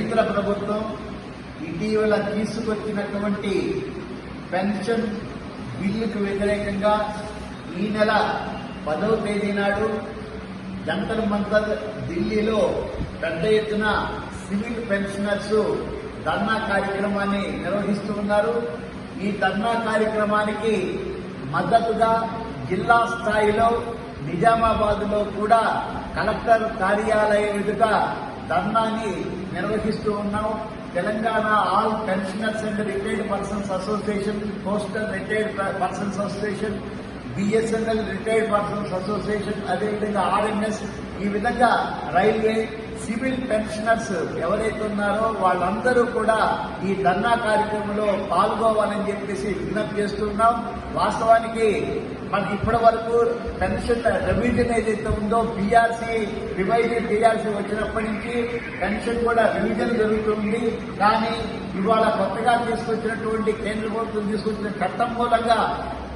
కేంద్ర ప్రభుత్వం ఇటీవల తీసుకొచ్చినటువంటి పెన్షన్ బిల్లుకు వ్యతిరేకంగా ఈ నెల 10వ తేదీ నాడు జంతర్ మంతర్ ఢిల్లీలో పెద్ద ఎత్తున సివిల్ పెన్షనర్స్ ధర్నా కార్యక్రమాన్ని నిర్వహిస్తూ ఉన్నారు. ఈ ధర్నా కార్యక్రమానికి మద్దతుగా జిల్లా స్థాయిలో నిజామాబాద్ లో కూడా కలెక్టర్ కార్యాలయం ఎదుట ధర్నాని నిర్వహిస్తూ ఉన్నాం. Telangana all pensioners and retired persons association, postal retired persons association, BSNL retired persons association, అదేవిధంగా ఆర్ఎంఎస్, ఈ విధంగా రైల్వే, సివిల్ పెన్షనర్స్ ఎవరైతే ఉన్నారో వాళ్ళందరూ కూడా ఈ ధర్నా కార్యక్రమంలో పాల్గొవాలని చెప్పేసి విజ్ఞప్తి చేస్తున్నాం. వాస్తవానికి మనకి ఇప్పటి వరకు పెన్షన్ రివిజన్ ఏదైతే ఉందో రివైజ్డ్ పీఆర్సీ వచ్చినప్పటి నుంచి పెన్షన్ కూడా రివిజన్ జరుగుతుంది. కానీ ఇవాళ కొత్తగా తీసుకొచ్చినటువంటి కేంద్ర ప్రభుత్వం తీసుకొచ్చిన చట్టం మూలంగా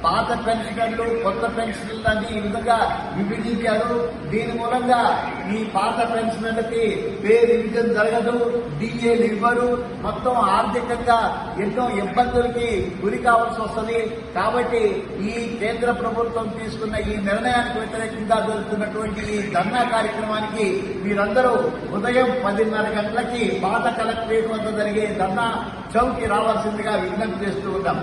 పాత పెన్షనర్లు కొత్త పెన్షనర్లు అని ఈ విధంగా విభజించారు. దీని మూలంగా ఈ పాత పెన్షనర్లకి పే రివిజన్ జరగదు, డిఏలు ఇవ్వరు, మొత్తం ఆర్థికంగా ఎన్నో ఇబ్బందులకి గురి కావాల్సి వస్తుంది. కాబట్టి ఈ కేంద్ర ప్రభుత్వం తీసుకున్న ఈ నిర్ణయానికి వ్యతిరేకంగా జరుగుతున్నటువంటి ఈ ధర్నా కార్యక్రమానికి మీరందరూ ఉదయం 10:30 గంటలకి పాత కలెక్టరేట్ వద్ద జరిగే ధర్నా చౌక్కి రావాల్సిందిగా విజ్ఞప్తి చేస్తూ ఉన్నాం.